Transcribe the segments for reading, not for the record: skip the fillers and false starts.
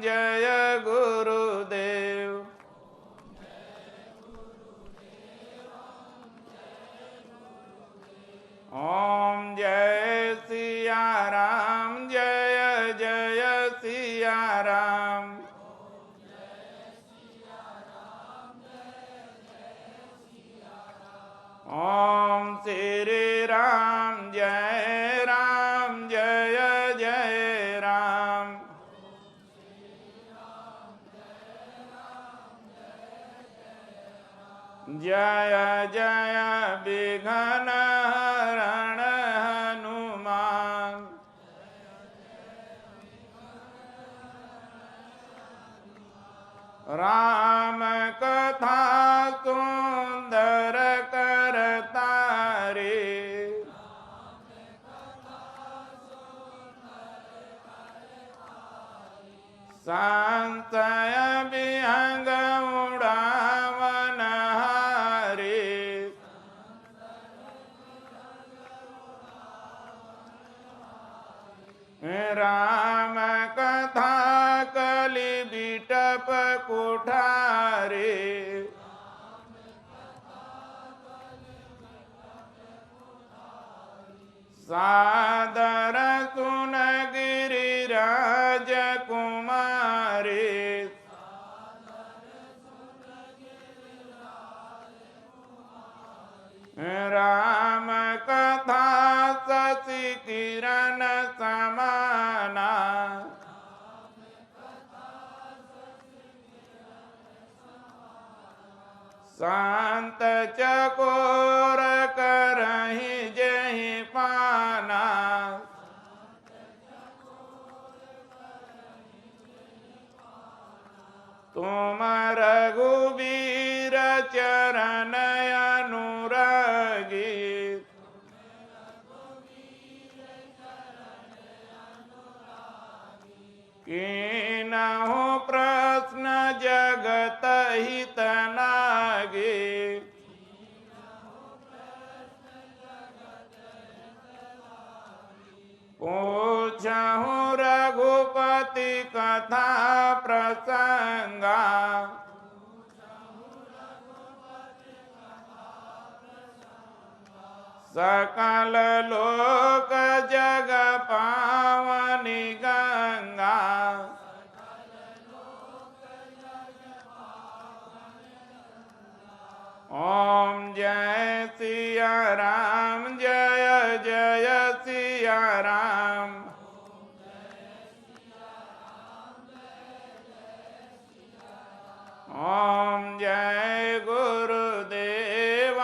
जय गुरुदेव। ओम जय सिया राम, जय जय सिया राम। ओम श्री राम, जय राम, जय जय राम। जय जय विघ्न हरण हनुमान। राम कथा सुंदर करता रे। संशय विहंग उड़ावन हारे। राम कथा कलि बिटप कुठारे। सादर सुन गिरिराज कुमारे। राम कथा शशि किरण समाना। शांत चकोर करहि जहि पाना। तुम रघुबीर चरण अनुरागी। कीनहु प्रश्न जगत हित नागे। पूछहु रघुपति कथा प्रसंगा। सकल लोक जग पावनी गंगा। ओम जय सिया राम, जय जय सिया राम। ओम जय गुरुदेव,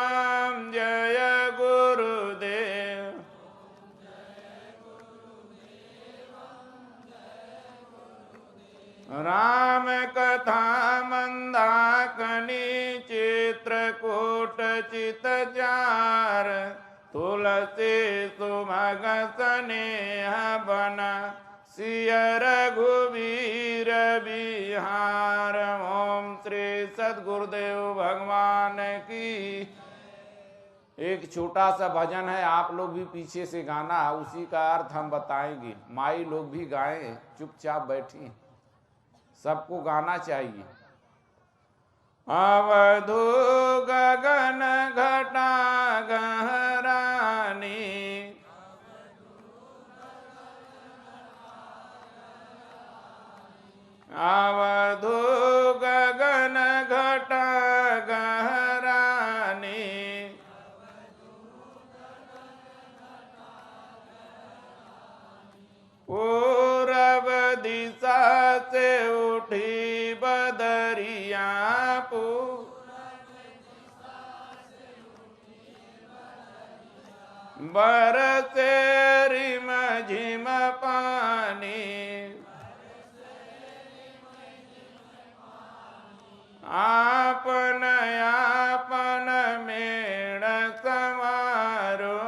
जय गुरुदेव। राम कथा मंदाकिनी चित्रकूट चितचार। तुलसी सुमग स्नेह बन सिय रघुवीर बिहार। ओम श्री सद्गुरुदेव भगवान की। एक छोटा सा भजन है, आप लोग भी पीछे से गाना, उसी का अर्थ हम बताएंगे। माई लोग भी गाएं, चुपचाप बैठी, सबको गाना चाहिए। अवधू गगन घटा गहरानी। अवधू गगन घटा गहरानी। पूरब दिशा से उठी बदरिया। बरसे रिम झिम पानी। आपन आपन मेड़ समारो।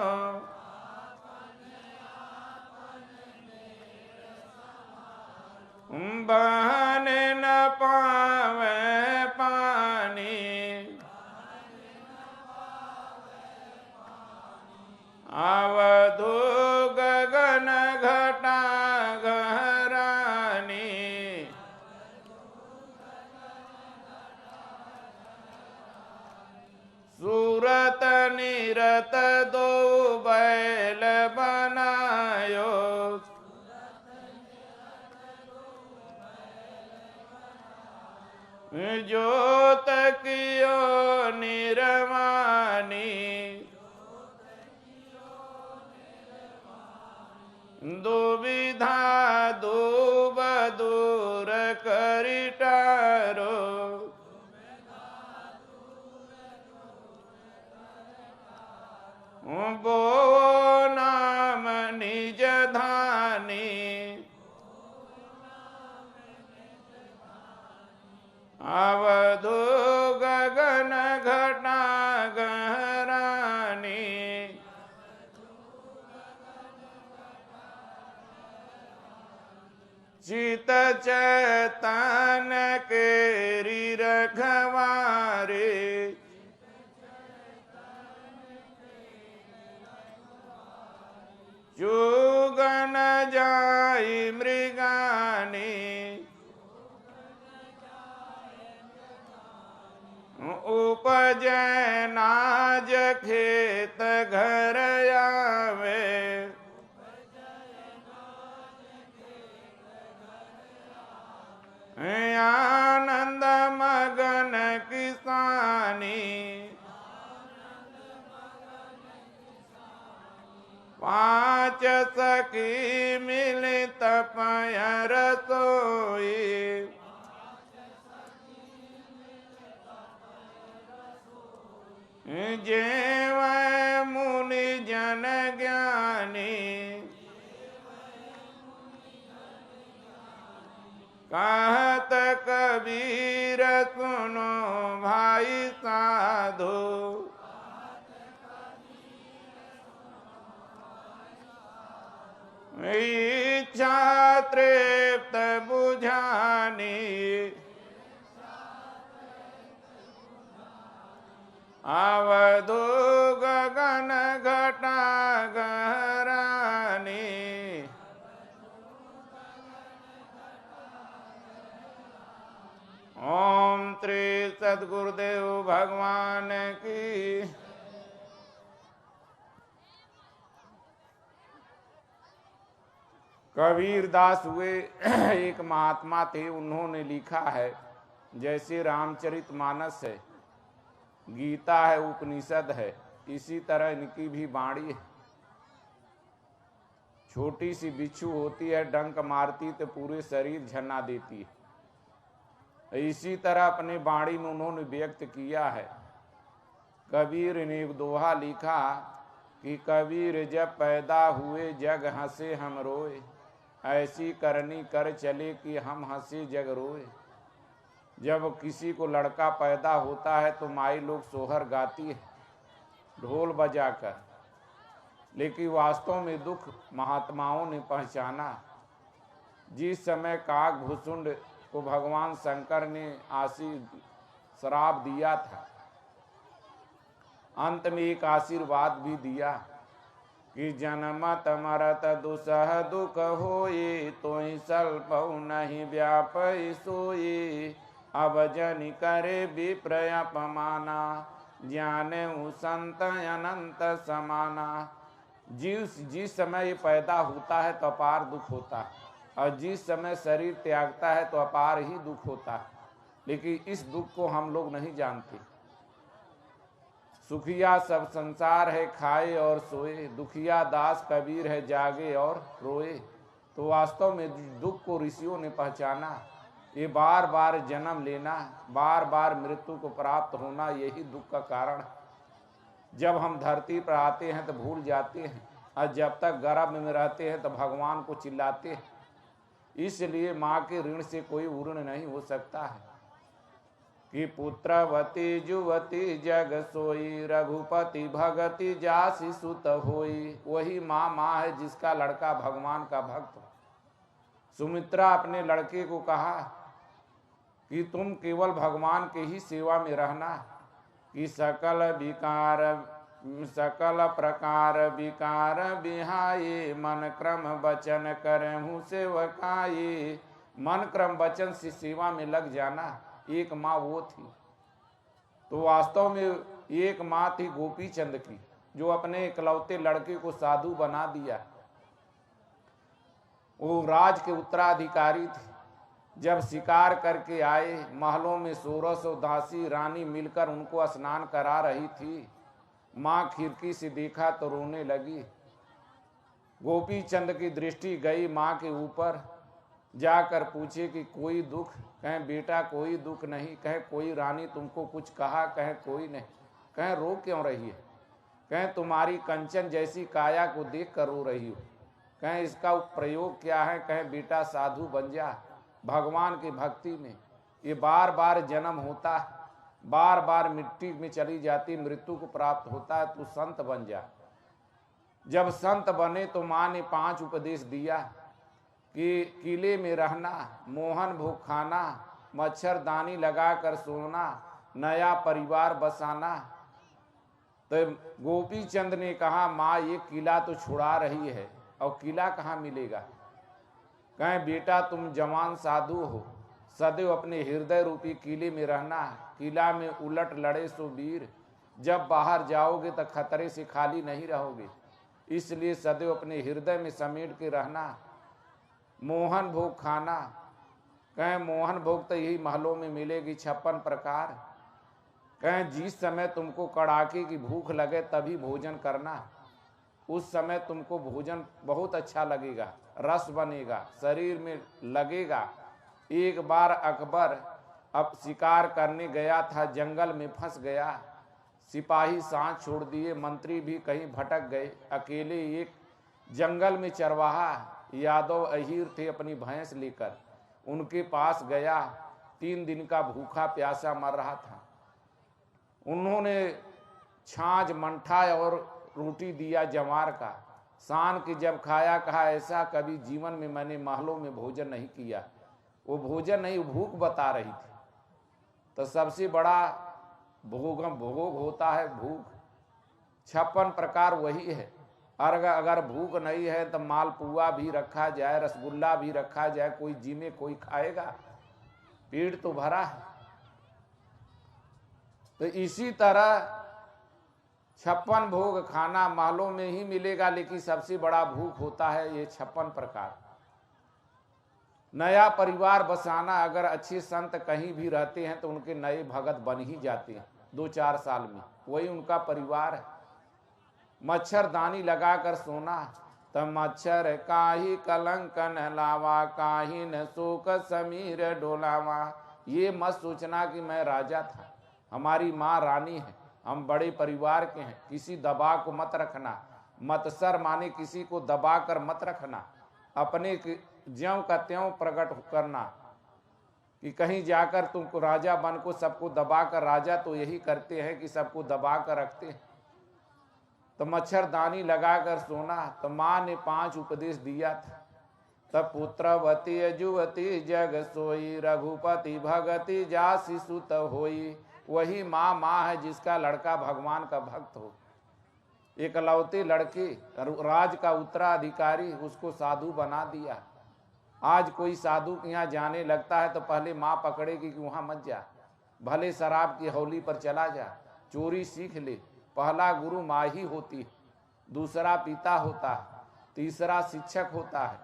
बहने न पावे पानी। अवधू गगन घटा गहरानी। ज्योत कियो निर्वाणी दुविधा दूब दूर करिटारो बो नाम निज धानी अवधु गगन घटा गहरानी चित चैतन केरी रखवारे चुगन जाई मृगानी उपजय नाज खेत घर आवे आनंद मगन किसानी पांच सखी मिलित पयर सोई जेव मुनि जन ज्ञानी कहत कबीर सुनो भाई साधु इच्छा तृप्त बुझानी अवधु गगन घटा गहरानी ओम श्री सद्गुरुदेव भगवान की। कबीर दास हुए एक महात्मा थे। उन्होंने लिखा है, जैसे रामचरितमानस है, गीता है, उपनिषद है, इसी तरह इनकी भी वाणी है। छोटी सी बिच्छू होती है, डंक मारती तो पूरे शरीर झन्ना देती है। इसी तरह अपने वाणी में उन्होंने व्यक्त किया है। कबीर ने एक दोहा लिखा कि कबीर जब पैदा हुए जग हंसे हम रोए, ऐसी करनी कर चले कि हम हंसे जग रोए। जब किसी को लड़का पैदा होता है तो माई लोग सोहर गाती है ढोल बजाकर, लेकिन वास्तव में दुख महात्माओं ने पहचाना। जिस समय काक भुसुंड को भगवान शंकर ने श्राप दिया था, अंत में एक आशीर्वाद भी दिया कि जन्मत मरत दुसह दुख होई, तोहि सल्पहु नहीं व्यापई सोई। अब जनि करे विप्रय अपमाना, ज्ञाने संत अनंत समाना। जिस समय ये पैदा होता है तो अपार दुख होता है, और जिस समय शरीर त्यागता है तो अपार ही दुख होता है। लेकिन इस दुख को हम लोग नहीं जानते। सुखिया सब संसार है खाए और सोए, दुखिया दास कबीर है जागे और रोए। तो वास्तव में दुख को ऋषियों ने पहचाना। ये बार बार जन्म लेना, बार बार मृत्यु को प्राप्त होना, यही दुख का कारण है। जब हम धरती पर आते हैं तो भूल जाते हैं, और जब तक गर्भ में रहते हैं तो भगवान को चिल्लाते हैं। इसलिए माँ के ऋण से कोई ऊर्ण नहीं हो सकता है कि पुत्रवती जुवती जग सोई, रघुपति भगति जासि सुत होई। वही माँ है जिसका लड़का भगवान का भक्त। सुमित्रा अपने लड़के को कहा कि तुम केवल भगवान के ही सेवा में रहना, कि सकल प्रकार विकार बिहाये, मन क्रम वचन करहु सेवकाये। मन क्रम वचन से सेवा में लग जाना। एक माँ वो थी। तो वास्तव में एक माँ थी गोपी चंद की, जो अपने इकलौते लड़के को साधु बना दिया। वो राज के उत्तराधिकारी थे। जब शिकार करके आए, महलों में 1600 दासी रानी मिलकर उनको स्नान करा रही थी। माँ खिड़की से देखा तो रोने लगी। गोपी चंद की दृष्टि गई माँ के ऊपर, जाकर पूछे कि कोई दुख? कहें बेटा कोई दुख नहीं। कहें कोई रानी तुमको कुछ कहा? कहें कोई नहीं। कहें रो क्यों रही है? कहें तुम्हारी कंचन जैसी काया को देख कर रो रही हो। कहें इसका प्रयोग क्या है? कहें बेटा साधु बन जा, भगवान की भक्ति में। ये बार बार जन्म होता है, बार बार मिट्टी में चली जाती, मृत्यु को प्राप्त होता है, तू संत बन जा। जब संत बने तो माँ ने 5 उपदेश दिया कि किले में रहना, मोहन भोग खाना, मच्छरदानी लगाकर सोना, नया परिवार बसाना। तो गोपी चंद ने कहा माँ ये किला तो छुड़ा रही है और किला कहाँ मिलेगा? कहें बेटा तुम जवान साधु हो, सदैव अपने हृदय रूपी किले में रहना। किला में उलट लड़े सो वीर, जब बाहर जाओगे तो खतरे से खाली नहीं रहोगे, इसलिए सदैव अपने हृदय में समेट के रहना। मोहन भोग खाना, कहें मोहन भोग तो यही महलों में मिलेगी 56 प्रकार। कहें जिस समय तुमको कड़ाके की भूख लगे तभी भोजन करना, उस समय तुमको भोजन बहुत अच्छा लगेगा, रस बनेगा, शरीर में लगेगा। एक बार अकबर अब शिकार करने गया था, जंगल में फंस गया, सिपाही साथ छोड़ दिए, मंत्री भी कहीं भटक गए। अकेले एक जंगल में चरवाहा यादव अहीर थे, अपनी भैंस लेकर उनके पास गया। 3 दिन का भूखा प्यासा मर रहा था। उन्होंने छाछ मंठा और रोटी दिया जवार का। सान के जब खाया, कहा ऐसा कभी जीवन में मैंने महलों में भोजन नहीं किया। वो भोजन नहीं, भूख बता रही थी। तो सबसे बड़ा भोग होता है भूख। 56 प्रकार वही है। और अगर भूख नहीं है तो मालपुआ भी रखा जाए, रसगुल्ला भी रखा जाए, कोई जी में कोई खाएगा? पेट तो भरा है। तो इसी तरह 56 भोग खाना महलों में ही मिलेगा, लेकिन सबसे बड़ा भूख होता है ये 56 प्रकार। नया परिवार बसाना, अगर अच्छे संत कहीं भी रहते हैं तो उनके नए भगत बन ही जाते हैं 2-4 साल में, वही उनका परिवार है। मच्छरदानी लगाकर सोना, तब मच्छर काही कलंक न लावा, काही न शोक समीर डोलावा। ये मत सोचना कि मैं राजा था, हमारी माँ रानी है, हम बड़े परिवार के हैं, किसी दबा को मत रखना। मतसर माने किसी को दबा कर मत रखना, अपने ज्यों का त्यों प्रकट करना। कि कहीं जाकर तुमको राजा बन को सबको दबा कर, राजा तो यही करते हैं कि सबको दबा कर रखते हैं। तो मच्छरदानी लगाकर सोना। तो माँ ने 5 उपदेश दिया था। तब पुत्रवती अजुवती जग सोई, रघुपति भगति जासि सुत होई। वही माँ है जिसका लड़का भगवान का भक्त हो। एकलौते लड़के, राज का उत्तराधिकारी, उसको साधु बना दिया। आज कोई साधु के यहाँ जाने लगता है तो पहले माँ पकड़ेगी कि वहाँ मत जा, भले शराब की हौली पर चला जा, चोरी सीख ले। पहला गुरु माँ ही होती है, दूसरा पिता होता है, तीसरा शिक्षक होता है,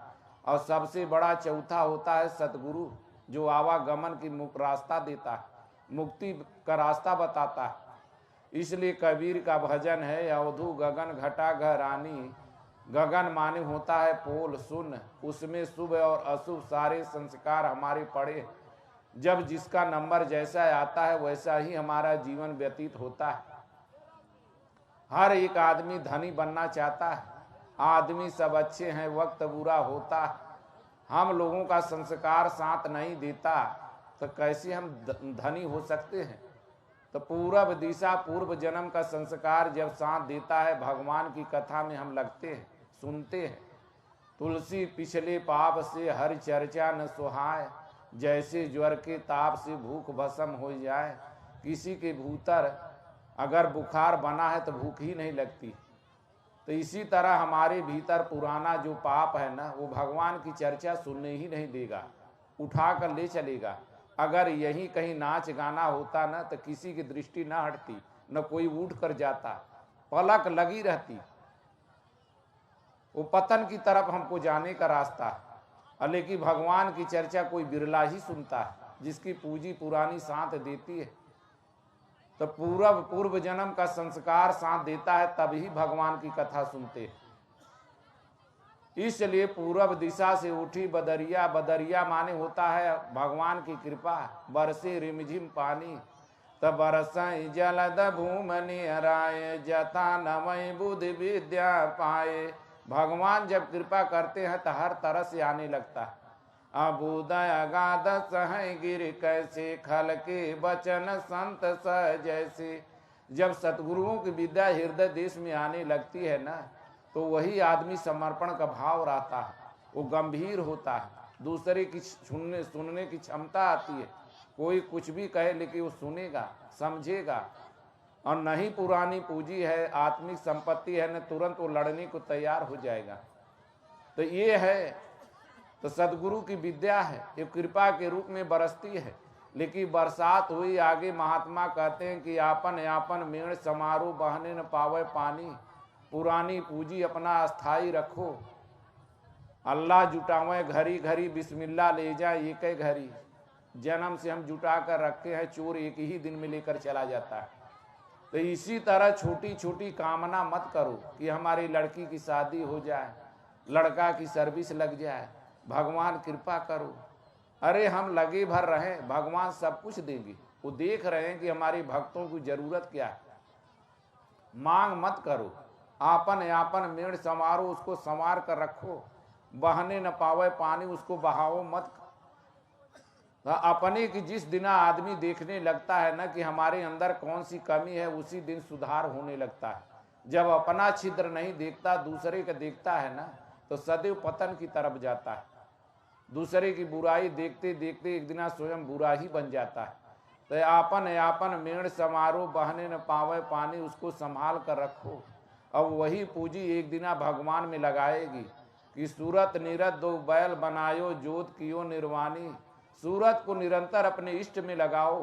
और सबसे बड़ा चौथा होता है सतगुरु, जो आवागमन की रास्ता देता है, मुक्ति का रास्ता बताता है। इसलिए कबीर का भजन है, अवधु गगन घटा घरानी। गगन माने होता है पोल शून्य, उसमें शुभ और अशुभ सारे संस्कार हमारे पड़े। जब जिसका नंबर जैसा आता है वैसा ही हमारा जीवन व्यतीत होता है। हर एक आदमी धनी बनना चाहता है, आदमी सब अच्छे हैं, वक्त बुरा होता है। हम लोगों का संस्कार साथ नहीं देता तो कैसे हम धनी हो सकते हैं? तो पूर्व दिशा, पूर्व जन्म का संस्कार जब साथ देता है, भगवान की कथा में हम लगते हैं, सुनते हैं। तुलसी पिछले पाप से हर चर्चा न सुहाए, जैसे ज्वर के ताप से भूख भस्म हो जाए। किसी के भूतर अगर बुखार बना है तो भूख ही नहीं लगती। तो इसी तरह हमारे भीतर पुराना जो पाप है ना, वो भगवान की चर्चा सुनने ही नहीं देगा, उठा कर ले चलेगा। अगर यही कहीं नाच गाना होता ना तो किसी की दृष्टि न हटती, न कोई उठ कर जाता, पलक लगी रहती। वो पतन की तरफ हमको जाने का रास्ता है। लेकिन भगवान की चर्चा कोई बिरला ही सुनता है, जिसकी पूंजी पुरानी साथ देती है। तो पूर्व जन्म का संस्कार साथ देता है, तभी भगवान की कथा सुनते हैं। इसलिए पूर्व दिशा से उठी बदरिया, बदरिया माने होता है भगवान की कृपा। बरसे रिमझिम पानी, तब बरसई जलद भूमि हराए, जता नमय बुद्धि विद्या पाए। भगवान जब कृपा करते हैं तो हर तरह से आने लगता है। अबुदय अगाध सह गिर कैसे, खल के बचन संत सह जैसे। जब सतगुरुओं की विद्या हृदय देश में आने लगती है ना, तो वही आदमी समर्पण का भाव रहता है, वो गंभीर होता है, दूसरे की सुनने की क्षमता आती है। कोई कुछ भी कहे लेकिन वो सुनेगा, समझेगा। और नहीं पुरानी पूंजी है, आत्मिक संपत्ति है न, तुरंत वो लड़ने को तैयार हो जाएगा। तो ये है, तो सदगुरु की विद्या है, ये कृपा के रूप में बरसती है। लेकिन बरसात हुई, आगे महात्मा कहते हैं कि आपन आपन मेड़ समारोह, बहने न पावे पानी। पुरानी पूंजी अपना अस्थाई रखो, अल्लाह जुटावे घड़ी घड़ी, बिस्मिल्लाह ले जाए एक घड़ी। जन्म से हम जुटा कर रखे हैं, चोर एक ही दिन में लेकर चला जाता है। तो इसी तरह छोटी छोटी कामना मत करो कि हमारी लड़की की शादी हो जाए, लड़का की सर्विस लग जाए, भगवान कृपा करो। अरे हम लगे भर रहे, भगवान सब कुछ देंगे। वो देख रहे हैं कि हमारे भक्तों की जरूरत क्या है। मांग मत करो, आपन आपन मेड़ समारो, उसको संवार कर रखो। बहने न पावे पानी, उसको बहाओ मत। अपने की जिस दिन आदमी देखने लगता है ना कि हमारे अंदर कौन सी कमी है, उसी दिन सुधार होने लगता है। जब अपना छिद्र नहीं देखता, दूसरे का देखता है ना, तो सदैव पतन की तरफ जाता है। दूसरे की बुराई देखते देखते एक दिन स्वयं बुरा ही बन जाता है। तो आपन आपन मेड़ समारो, बहने न पावे पानी, उसको संभाल कर रखो। अब वही पूंजी एक दिन भगवान में लगाएगी कि सूरत नीरत दो बैल बनायो, जोत कियो निर्वाणी। सूरत को निरंतर अपने इष्ट में लगाओ।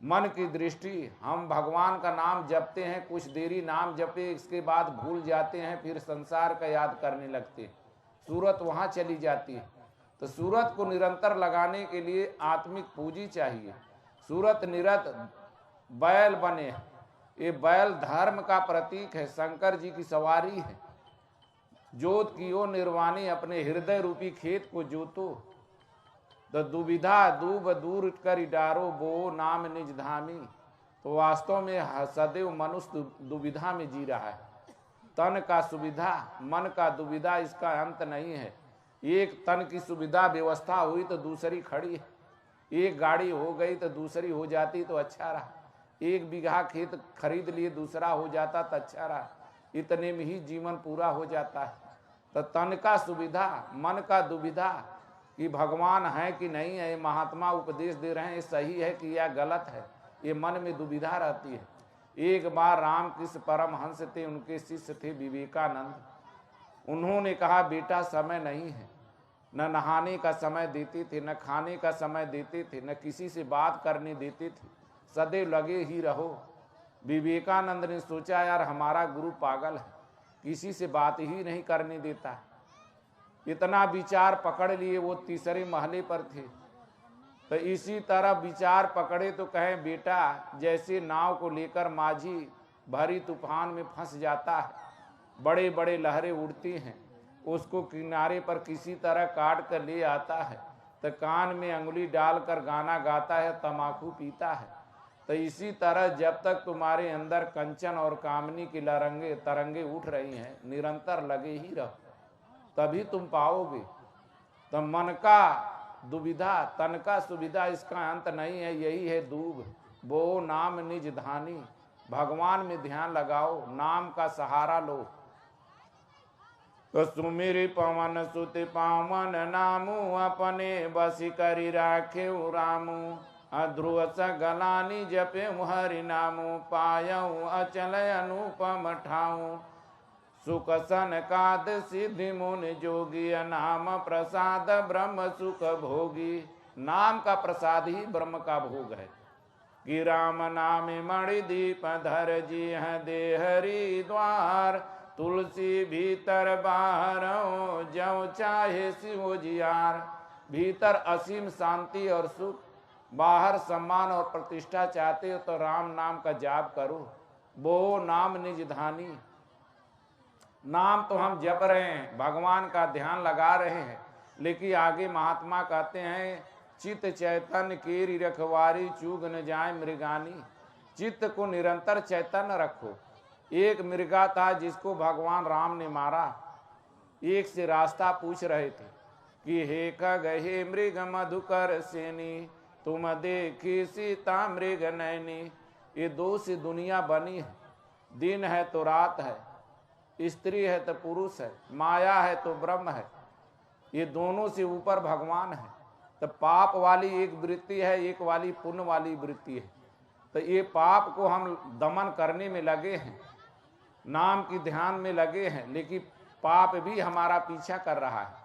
मन की दृष्टि, हम भगवान का नाम जपते हैं, कुछ देरी नाम जपे, इसके बाद भूल जाते हैं, फिर संसार का याद करने लगते हैं, सूरत वहां चली जाती है। तो सूरत को निरंतर लगाने के लिए आत्मिक पूंजी चाहिए। सूरत निरत बैल बने, ये बैल धर्म का प्रतीक है, शंकर जी की सवारी है। जोत कियो निर्वाणी, अपने हृदय रूपी खेत को जोतो। तो दुविधा दूब दूर कर डारो, बो नाम निज धामी। तो वास्तव में सदैव मनुष्य दुविधा में जी रहा है। तन का सुविधा, मन का दुविधा, इसका अंत नहीं है। एक तन की सुविधा व्यवस्था हुई तो दूसरी खड़ी है। एक गाड़ी हो गई तो दूसरी हो जाती तो अच्छा रहा। एक बीघा खेत खरीद लिए, दूसरा हो जाता तो अच्छा रहा। इतने में ही जीवन पूरा हो जाता है। तो तन का सुविधा, मन का दुविधा कि भगवान है कि नहीं है, महात्मा उपदेश दे रहे हैं, ये सही है कि यह गलत है, ये मन में दुविधा रहती है। एक बार रामकृष्ण परमहंस थे, उनके शिष्य थे विवेकानंद। उन्होंने कहा, बेटा समय नहीं है, न नहाने का समय देते थे, न खाने का समय देते थे, न किसी से बात करने देते थे, सदैव लगे ही रहो। विवेकानंद ने सोचा, यार हमारा गुरु पागल है, किसी से बात ही नहीं करने देता। इतना विचार पकड़ लिए, वो तीसरे महले पर थे। तो इसी तरह विचार पकड़े तो कहें, बेटा जैसे नाव को लेकर माझी भारी तूफान में फंस जाता है, बड़े बड़े लहरें उड़ती हैं, उसको किनारे पर किसी तरह काट कर ले आता है, तो कान में अंगुली डालकर गाना गाता है, तमाकू पीता है। तो इसी तरह जब तक तुम्हारे अंदर कंचन और कामनी की तरंगे उठ रही हैं, निरंतर लगे ही रहो, तभी तुम पाओगे। तो मन का दुविधा, तन का सुविधा, इसका अंत नहीं है। यही है दूब, वो नाम निज धानी। भगवान में ध्यान लगाओ, नाम का सहारा लो। तो सुमिर पवन सुत पावन नामू, अपने बस करी राखे रामू। अध्रुव सगलानी जपे हरि नामू, पायऊ अचल अनुपम ठाऊ। सुख सनकाद सिद्धि मुनि जोगी, नाम प्रसाद ब्रह्म सुख भोगी। नाम का प्रसाद ही ब्रह्म का भोग है। कि राम नाम मणि दीप धर जी है, दे हरि द्वार। तुलसी भीतर बाहरों ज्यों चाहे सिवो जियार। भीतर असीम शांति और सुख, बाहर सम्मान और प्रतिष्ठा चाहते हो तो राम नाम का जाप करो। वो नाम निज धानी। नाम तो हम जप रहे हैं, भगवान का ध्यान लगा रहे हैं, लेकिन आगे महात्मा कहते हैं चित्त चैतन्य की रखवारी चूग न जाए मृगानी। चित्त को निरंतर चैतन्य रखो। एक मृगा था जिसको भगवान राम ने मारा। एक से रास्ता पूछ रहे थे कि हे खगहे मृग मधुकर सेनी, तुम देखी सीता मृग नैनी। ये दो से दुनिया बनी है, दिन है तो रात है, स्त्री है तो पुरुष है, माया है तो ब्रह्म है। ये दोनों से ऊपर भगवान है। तो पाप वाली एक वृत्ति है, एक वाली पुण्य वाली वृत्ति है। तो ये पाप को हम दमन करने में लगे हैं, नाम की ध्यान में लगे हैं, लेकिन पाप भी हमारा पीछा कर रहा है।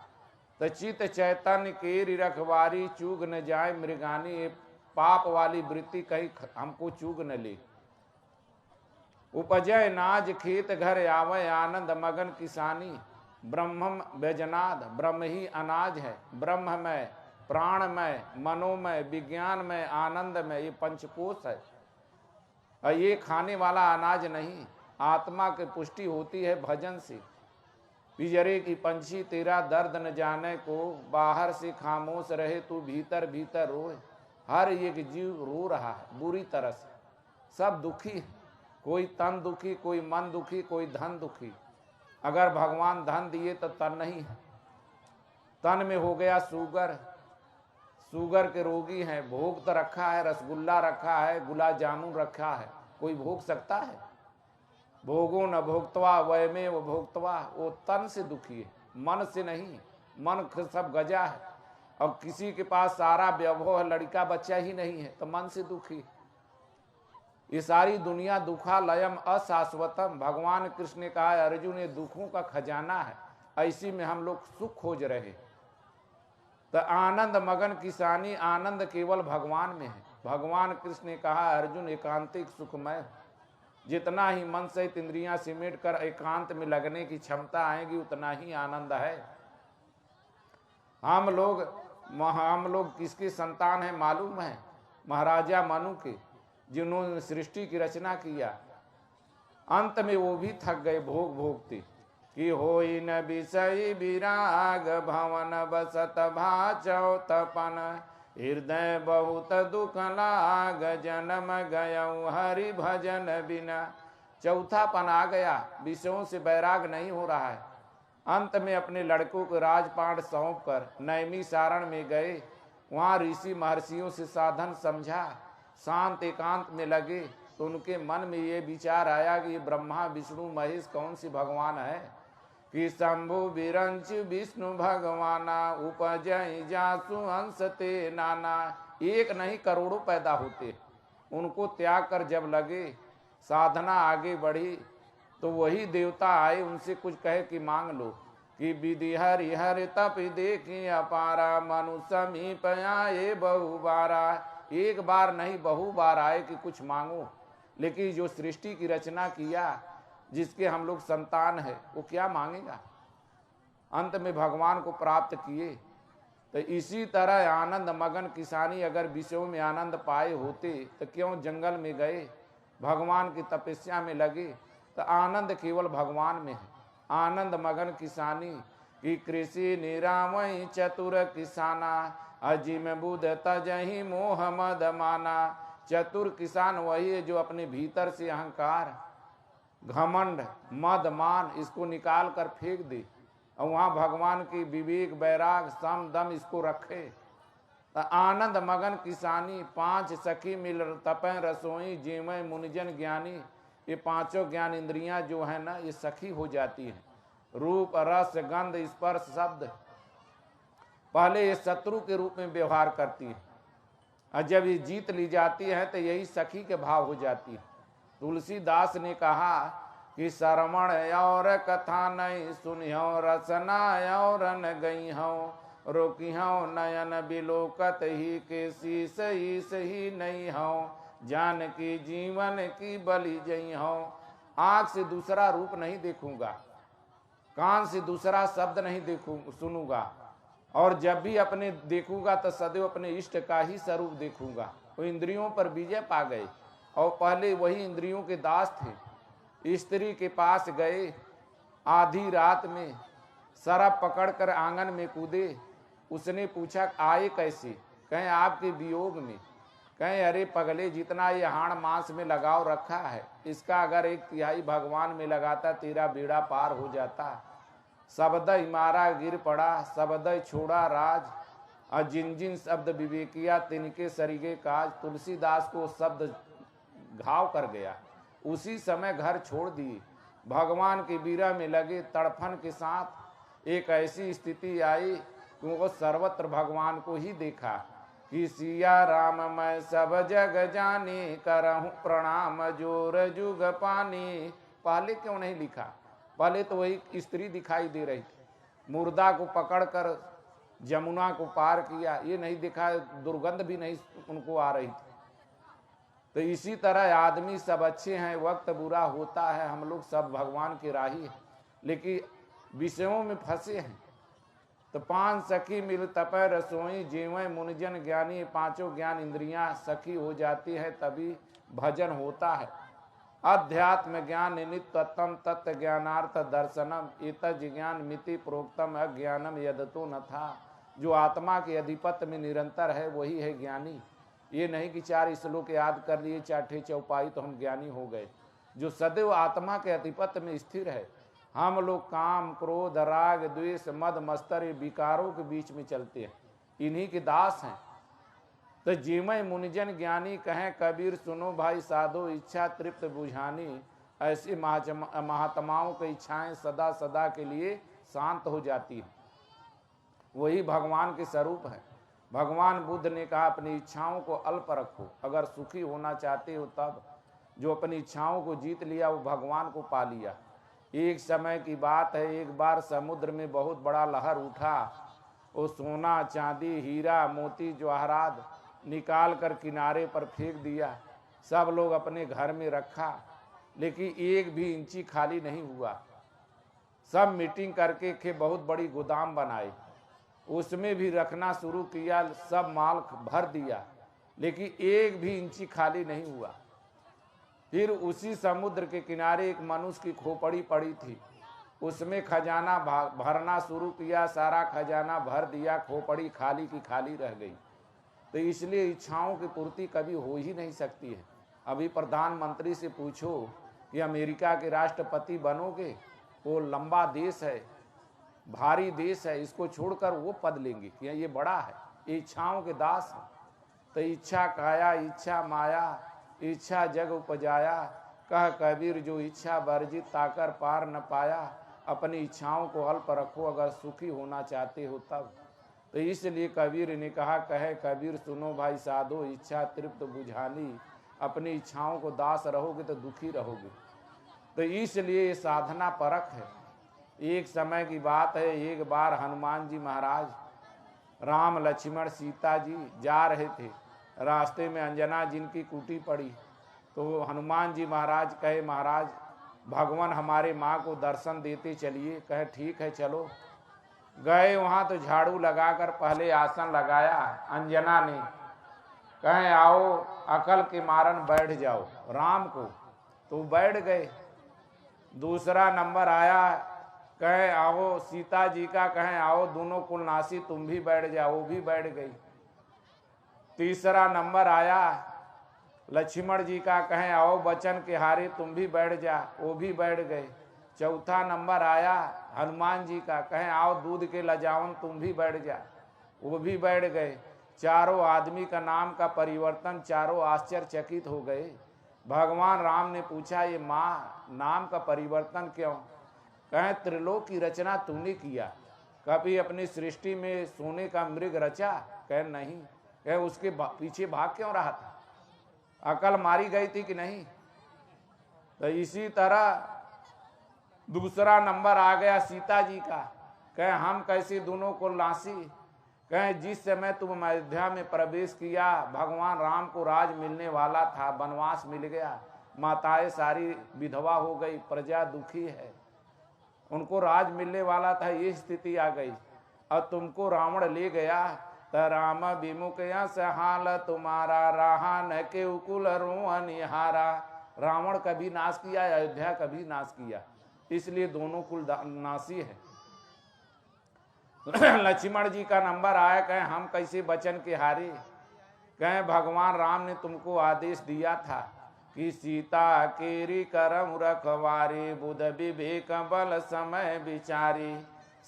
तो चित्त चैतन्य की रखवारी चूग न जाए मृगानी। ये पाप वाली वृत्ति कहीं हमको चूग न ले। उपजय नाज खेत घर आवे आनंद मगन किसानी। ब्रह्म व्यजनाद, ब्रह्म ही अनाज है। ब्रह्ममय, प्राणमय, मनोमय, विज्ञानमय, आनंदमय, ये पंचकोश है। और ये खाने वाला अनाज नहीं। आत्मा की पुष्टि होती है भजन से। पिंजरे की पंछी तेरा दर्द न जाने को, बाहर से खामोश रहे तू भीतर भीतर रोए। हर एक जीव रो रहा है बुरी तरह से, सब दुखी है। कोई तन दुखी, कोई मन दुखी, कोई धन दुखी। अगर भगवान धन दिए तो तन नहीं है। तन में हो गया शुगर, शुगर के रोगी हैं। भोग तो रखा है, रसगुल्ला रखा है, गुलाब जामुन रखा है, कोई भोग सकता है? भोगो न भोक्तवा वयमे वो भोक्तवा। वो तन से दुखी है, मन से नहीं। मन सब गजा है। और किसी के पास सारा वैभव है, लड़का बच्चा ही नहीं है, तो मन से दुखी। ये सारी दुनिया दुखालयम अशाश्वतम। भगवान कृष्ण ने कहा है अर्जुन ये दुखों का खजाना है, ऐसी में हम लोग सुख खोज रहे। तो आनंद मगन किसानी, आनंद केवल भगवान में है। भगवान कृष्ण ने कहा अर्जुन एकांतिक सुखमय। जितना ही मन सहित इंद्रियां सिमट कर एकांत में लगने की क्षमता आएगी उतना ही आनंद है। हम लोग किसके संतान हैं मालूम है? महाराजा मनु के, जिन्होंने सृष्टि की रचना किया। अंत में वो भी थक गए भोग भोगते कि होई न विषय विराग भवन बसत भाचौ तपन। हृदय बहुत दुख लाग जन्म गयऊ हरि भजन बिना। चौथापन आ गया, विषयों से बैराग नहीं हो रहा है। अंत में अपने लड़कों को राजपाट सौंप कर नैमी सारण में गए। वहाँ ऋषि महर्षियों से साधन समझा, शांत एकांत में लगे। तो उनके मन में ये विचार आया कि ब्रह्मा विष्णु महेश कौन सी भगवान है कि शंभु विरंच विष्णु भगवाना उपजय जासु अंश ते नाना। एक नहीं करोड़ों पैदा होते। उनको त्याग कर जब लगे साधना आगे बढ़ी तो वही देवता आए, उनसे कुछ कहे कि मांग लो कि विधि हरि हरि तप देखी अपारा मनु समीप आए बहु बारा। एक बार नहीं बहु बार आए कि कुछ मांगो। लेकिन जो सृष्टि की रचना किया, जिसके हम लोग संतान है, वो क्या मांगेगा? अंत में भगवान को प्राप्त किए। तो इसी तरह आनंद मगन किसानी अगर विषयों में आनंद पाए होते तो क्यों जंगल में गए, भगवान की तपस्या में लगे। तो आनंद केवल भगवान में है। आनंद मगन किसानी की कृषि निरामय चतुर किसाना। अजिम बुध तजहि मोह मद माना। चतुर किसान वही है जो अपने भीतर से अहंकार, घमंड, मद, मान इसको निकाल कर फेंक दे और वहाँ भगवान की विवेक, बैराग, सम, दम इसको रखे। तो आनंद मगन किसानी। 5 सखी मिल तपें रसोई जीवय मुनिजन ज्ञानी। ये 5 ज्ञान इंद्रियां जो है ना, ये सखी हो जाती हैं। रूप, रस, गंध, स्पर्श, शब्द। पहले ये शत्रु के रूप में व्यवहार करती है और जब ये जीत ली जाती है तो यही सखी के भाव हो जाती है। तुलसीदास ने कहा कि श्रवण और कथा नहीं सुनियो, रसना और न गई हो, रोकिहो नयन बिलोकत ही के शीस ईस ही नहीं हो, जान की जीवन की बलि जई हो। आंख से दूसरा रूप नहीं देखूंगा, कान से दूसरा शब्द नहीं सुनूंगा, और जब भी अपने देखूंगा तो सदैव अपने इष्ट का ही स्वरूप देखूंगा। वो इंद्रियों पर विजय पा गए और पहले वही इंद्रियों के दास थे। स्त्री के पास गए, आधी रात में शराब पकड़कर आंगन में कूदे। उसने पूछा आए कैसे? कहें आपके वियोग में। कहें अरे पगले, जितना ये हाड़ मांस में लगाव रखा है, इसका अगर 1/3 भगवान में लगाता तेरा बेड़ा पार हो जाता। शब्द मारा गिर पड़ा, शब्द छोड़ा राज, और जिन जिन शब्द विवेकिया तिनके सरीगे काज। तुलसीदास को शब्द घाव कर गया, उसी समय घर छोड़ दिए। भगवान के बीरा में लगे तड़फन के साथ एक ऐसी स्थिति आई कि वो सर्वत्र भगवान को ही देखा कि सिया राम मैं सब जग जाने, करहूँ प्रणाम जोर जुग पानी। पहले क्यों नहीं लिखा? पहले तो वही स्त्री दिखाई दे रही थी, मुर्दा को पकड़कर जमुना को पार किया, ये नहीं दिखा, दुर्गंध भी नहीं उनको आ रही थी। तो इसी तरह आदमी सब अच्छे हैं, वक्त बुरा होता है, हम लोग सब भगवान के राही हैं, लेकिन विषयों में फंसे हैं। तो 5 सखी मिल तपय रसोई, जेवै मुनिजन ज्ञानी। 5 ज्ञान इंद्रियां सखी हो जाती है तभी भजन होता है। अध्यात्म ज्ञान नित्यतम तत्व ज्ञानार्थ दर्शनम, एतज ज्ञान मिति प्रोक्तम अज्ञानम यदतो न था। जो आत्मा के अधिपत्य में निरंतर है वही है ज्ञानी। ये नहीं कि 4 श्लोक याद कर लिए, चाठे चौपाई तो हम ज्ञानी हो गए। जो सदैव आत्मा के अधिपत्य में स्थिर है। हम लोग काम क्रोध राग द्वेष मद मत्सर विकारों के बीच में चलते हैं, इन्हीं के दास हैं। तो जीवय मुनिजन ज्ञानी, कहें कबीर सुनो भाई साधो, इच्छा तृप्त बुझानी। ऐसे महात्माओं की इच्छाएं सदा सदा के लिए शांत हो जाती हैं, वही भगवान के स्वरूप है। भगवान बुद्ध ने कहा अपनी इच्छाओं को अल्प रखो, अगर सुखी होना चाहते हो तब। जो अपनी इच्छाओं को जीत लिया वो भगवान को पा लिया। एक समय की बात है, एक बार समुद्र में बहुत बड़ा लहर उठा। वो सोना चांदी हीरा मोती जवाहरात निकाल कर किनारे पर फेंक दिया। सब लोग अपने घर में रखा, लेकिन एक भी इंची खाली नहीं हुआ। सब मीटिंग करके के बहुत बड़ी गोदाम बनाई, उसमें भी रखना शुरू किया, सब माल भर दिया, लेकिन एक भी इंची खाली नहीं हुआ। फिर उसी समुद्र के किनारे एक मनुष्य की खोपड़ी पड़ी थी, उसमें खजाना भरना शुरू किया, सारा खजाना भर दिया, खोपड़ी खाली की खाली रह गई। तो इसलिए इच्छाओं की पूर्ति कभी हो ही नहीं सकती है। अभी प्रधानमंत्री से पूछो कि अमेरिका के राष्ट्रपति बनोगे, वो लंबा देश है, भारी देश है, इसको छोड़कर वो पद लेंगे कि ये बड़ा है। ये इच्छाओं के दास है। तो इच्छा काया इच्छा माया, इच्छा जग उपजाया। कह कबीर जो इच्छा वर्जित ताकर पार न पाया। अपनी इच्छाओं को अल्प रखो अगर सुखी होना चाहते हो तब। तो इसलिए कबीर ने कहा, कहे कबीर सुनो भाई साधो, इच्छा तृप्त बुझानी। अपनी इच्छाओं को दास रहोगे तो दुखी रहोगे। तो इसलिए ये साधना परख है। एक समय की बात है, एक बार हनुमान जी महाराज राम लक्ष्मण सीता जी जा रहे थे, रास्ते में अंजना जिनकी कुटी पड़ी। तो हनुमान जी महाराज कहे, महाराज भगवान हमारे माँ को दर्शन देते चलिए। कहे ठीक है चलो। गए वहाँ तो झाड़ू लगाकर पहले आसन लगाया अंजना ने। कहे आओ अकल के मारन बैठ जाओ राम को, तो बैठ गए। दूसरा नंबर आया, कहे आओ सीता जी का, कहे आओ दोनों कुलनासी तुम भी बैठ जाओ, वो भी बैठ गई। तीसरा नंबर आया लक्ष्मण जी का, कहे आओ बचन के हारे तुम भी बैठ जा, वो भी बैठ गए। चौथा नंबर आया हनुमान जी का, कहे आओ दूध के लजावन तुम भी बैठ जा, वो भी बैठ गए। चारों आदमी का नाम का परिवर्तन, चारों आश्चर्यचकित हो गए। भगवान राम ने पूछा, ये माँ नाम का परिवर्तन क्यों? कहे त्रिलोक की रचना तूने किया, कभी अपनी सृष्टि में सोने का मृग रचा? कहे नहीं। कहे उसके पीछे भाग क्यों रहा था? अकल मारी गई थी कि नहीं? तो इसी तरह दूसरा नंबर आ गया सीता जी का। कहे हम कैसे दोनों को लासी? कहे जिस समय तुम अयोध्या में प्रवेश किया, भगवान राम को राज मिलने वाला था, वनवास मिल गया, माताएं सारी विधवा हो गई, प्रजा दुखी है, उनको राज मिलने वाला था, ये स्थिति आ गई। और तुमको रावण ले गया तो राम विमुख यस हाल तुम्हारा, रहा न के उकुल रोहन निहारा। रावण कभी नाश किया, अयोध्या कभी नाश किया, इसलिए दोनों कुल नासी है। लक्ष्मण जी का नंबर आया, कहें हम कैसे बचन के हारे। कहें भगवान राम ने तुमको आदेश दिया था कि सीता केरी करम रखवारे, बुध विवेक बल समय विचारी।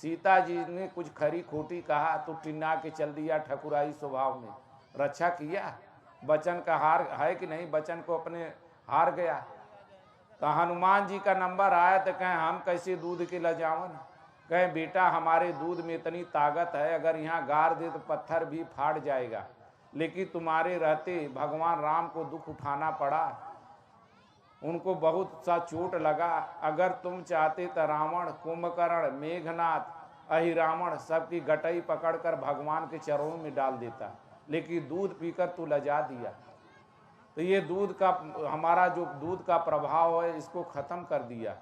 सीता जी ने कुछ खरी खोटी कहा तो टिन्ना के चल दिया ठकुराई स्वभाव में। रक्षा किया, वचन का हार है कि नहीं, वचन को अपने हार गया। तो हनुमान जी का नंबर आया तो कहें हम कैसे दूध के लजावन। कहें बेटा हमारे दूध में इतनी ताकत है, अगर यहाँ गार दे तो पत्थर भी फाट जाएगा, लेकिन तुम्हारे रहते भगवान राम को दुख उठाना पड़ा, उनको बहुत सा चोट लगा। अगर तुम चाहते तो रावण, कुंभकर्ण, मेघनाथ, अहिरावण सबकी गटई पकड़कर भगवान के चरणों में डाल देता, लेकिन दूध पीकर तू लजा दिया। तो ये दूध का, हमारा जो दूध का प्रभाव है, इसको खत्म कर दिया।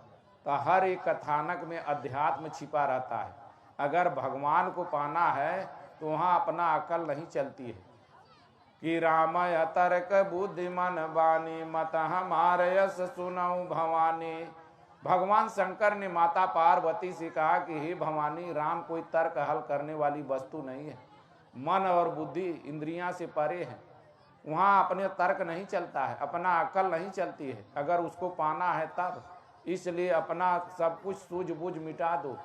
तो हर एक कथानक में अध्यात्म छिपा रहता है। अगर भगवान को पाना है तो वहाँ अपना अकल नहीं चलती है कि राम तर्क बुद्धिमन बानी, मत हमारे यस सुनऊ भवानी। भगवान शंकर ने माता पार्वती से कहा कि हे भवानी, राम कोई तर्क हल करने वाली वस्तु नहीं है, मन और बुद्धि इंद्रियां से परे है, वहाँ अपने तर्क नहीं चलता है, अपना अकल नहीं चलती है। अगर उसको पाना है तब, इसलिए अपना सब कुछ सूझबूझ मिटा दो।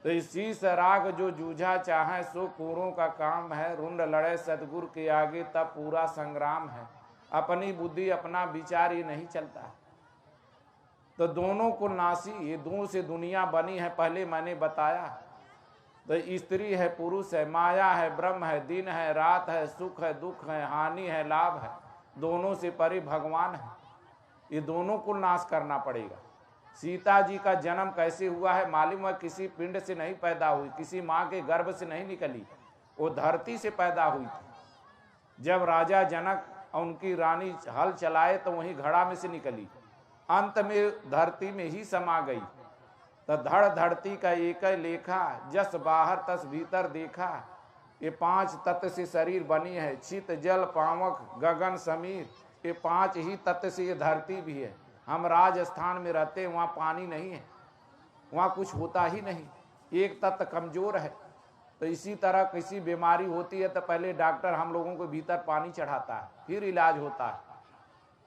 तो इसी से राग जो जूझा चाहे सो कूरों का काम है, रुंड लड़े सतगुरु के आगे तब पूरा संग्राम है। अपनी बुद्धि अपना विचार ये नहीं चलता। तो दोनों को नासी, ये दोनों से दुनिया बनी है, पहले मैंने बताया। तो स्त्री है, पुरुष है, माया है, ब्रह्म है, दिन है, रात है, सुख है, दुख है, हानि है, लाभ है, दोनों से परे भगवान है। ये दोनों को नाश करना पड़ेगा। सीता जी का जन्म कैसे हुआ है मालूम है? किसी पिंड से नहीं पैदा हुई, किसी माँ के गर्भ से नहीं निकली, वो धरती से पैदा हुई थी। जब राजा जनक और उनकी रानी हल चलाए तो वहीं घड़ा में से निकली, अंत में धरती में ही समा गई। तो धड़ धरती का एक लेखा, जस बाहर तस भीतर देखा। ये 5 तत्व से शरीर बनी है, चित जल पावक गगन समीर, ये 5 ही तत्व से ये धरती भी है। हम राजस्थान में रहते हैं, वहाँ पानी नहीं है, वहाँ कुछ होता ही नहीं, एक तत्व कमजोर है। तो इसी तरह किसी बीमारी होती है तो पहले डॉक्टर हम लोगों को भीतर पानी चढ़ाता है, फिर इलाज होता है।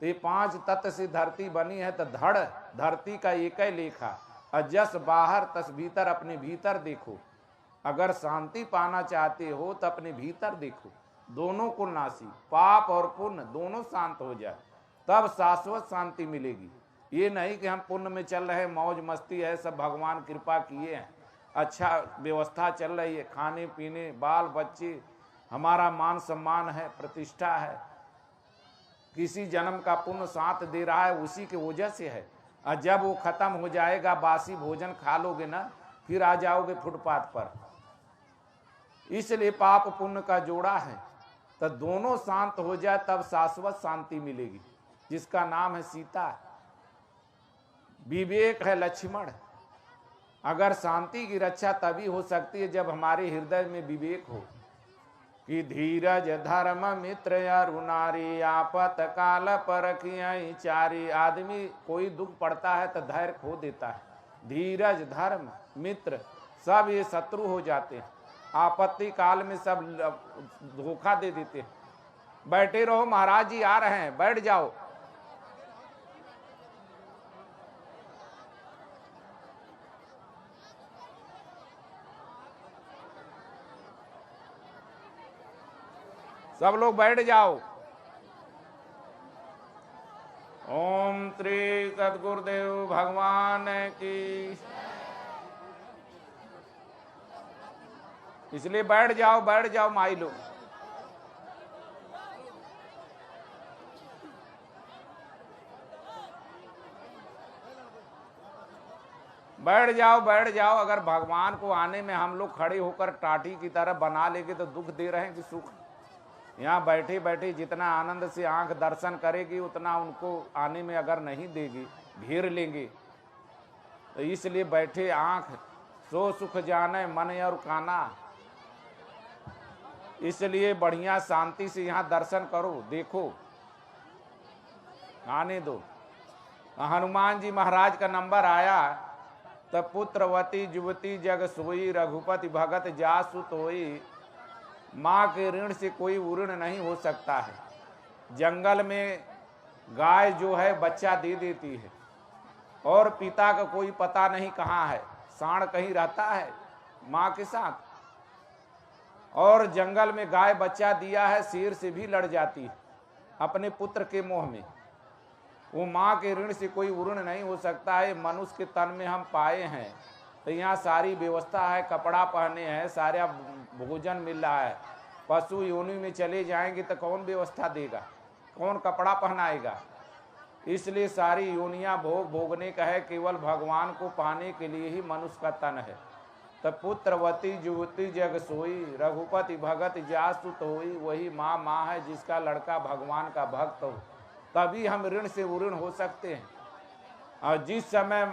तो ये 5 तत्व से धरती बनी है। तो धड़ धरती का एक ही लेखा, अजस बाहर तस भीतर, अपने भीतर देखो। अगर शांति पाना चाहते हो तो अपने भीतर देखो। दोनों को नासी, पाप और पुण्य दोनों शांत हो जाए तब शाश्वत शांति मिलेगी। ये नहीं कि हम पुण्य में चल रहे, मौज मस्ती है, सब भगवान कृपा किए हैं, अच्छा व्यवस्था चल रही है, खाने पीने, बाल बच्चे, हमारा मान सम्मान है, प्रतिष्ठा है, किसी जन्म का पुण्य साथ दे रहा है, उसी के वजह से है। और जब वो खत्म हो जाएगा, बासी भोजन खा लोगे ना, फिर आ जाओगे फुटपाथ पर। इसलिए पाप पुण्य का जोड़ा है। तो दोनों शांत हो जाए तब शाश्वत शांति मिलेगी, जिसका नाम है सीता। विवेक है लक्ष्मण। अगर शांति की रक्षा तभी हो सकती है जब हमारे हृदय में विवेक हो कि धीरज धर्म मित्र अरुणारी, आपत काल परखियाई चारी। आदमी कोई दुख पड़ता है तो धैर्य खो देता है, धीरज धर्म मित्र सब ये शत्रु हो जाते हैं, आपत्ति काल में सब धोखा दे देते हैं। बैठे रहो, महाराज जी आ रहे हैं, बैठ जाओ। सब लोग बैठ जाओ। ओम श्री सद्गुरुदेव भगवान की। इसलिए बैठ जाओ माई लोग। बैठ जाओ। अगर भगवान को आने में हम लोग खड़े होकर टाटी की तरह बना लेंगे तो दुख दे रहे हैं कि सुख? यहाँ बैठे बैठे जितना आनंद से आंख दर्शन करेगी उतना उनको आने में अगर नहीं देगी, घेर लेंगे। तो इसलिए बैठे आंख सो सुख जाने मन और काना, इसलिए बढ़िया शांति से यहाँ दर्शन करो, देखो, आने दो। हनुमान जी महाराज का नंबर आया तब पुत्रवती युवती जग सोई, रघुपति भगत जासु तोई। माँ के ऋण से कोई ऋण नहीं हो सकता है। जंगल में गाय जो है बच्चा दे देती है और पिता का कोई पता नहीं कहाँ है, सांड कहीं रहता है माँ के साथ, और जंगल में गाय बच्चा दिया है, शेर से भी लड़ जाती है अपने पुत्र के मोह में। वो माँ के ऋण से कोई ऋण नहीं हो सकता है। मनुष्य के तन में हम पाए हैं तो यहाँ सारी व्यवस्था है, कपड़ा पहने हैं, सारा भोजन मिल रहा है। पशु योनि में चले जाएंगे तो कौन व्यवस्था देगा, कौन कपड़ा पहनाएगा? इसलिए सारी योनियाँ भोगने का है, केवल भगवान को पाने के लिए ही मनुष्य का तन है। तब पुत्रवती युवती जग सोई, रघुपति भगत जासु तोई। वही माँ है जिसका लड़का भगवान का भक्त हो, तभी हम ऋण से ऋण हो सकते हैं। और जिस समय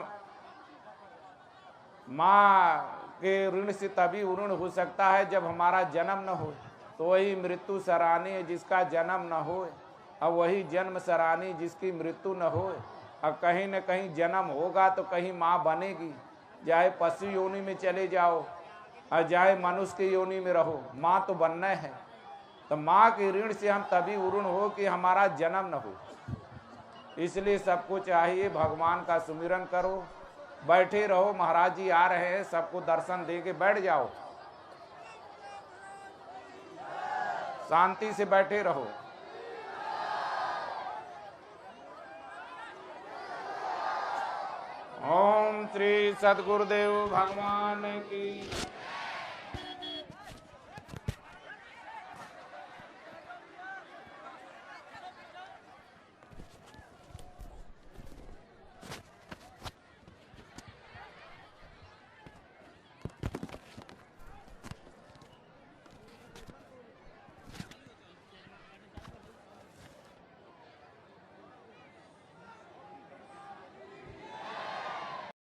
माँ के ऋण से तभी ऋण हो सकता है जब हमारा जन्म न हो। तो वही मृत्यु सरानी है जिसका जन्म न हो, और वही जन्म सरानी जिसकी मृत्यु न हो। और कहीं न कहीं जन्म होगा तो कहीं माँ बनेगी, चाहे पशु योनि में चले जाओ और चाहे मनुष्य की योनि में रहो, माँ तो बनना है। तो माँ के ऋण से हम तभी ऋण हो कि हमारा जन्म न हो। इसलिए सबको चाहिए भगवान का सुमिरन करो, बैठे रहो। महाराज जी आ रहे हैं, सबको दर्शन दे के बैठ जाओ, शांति से बैठे रहो। ओम श्री सद्गुरुदेव भगवान की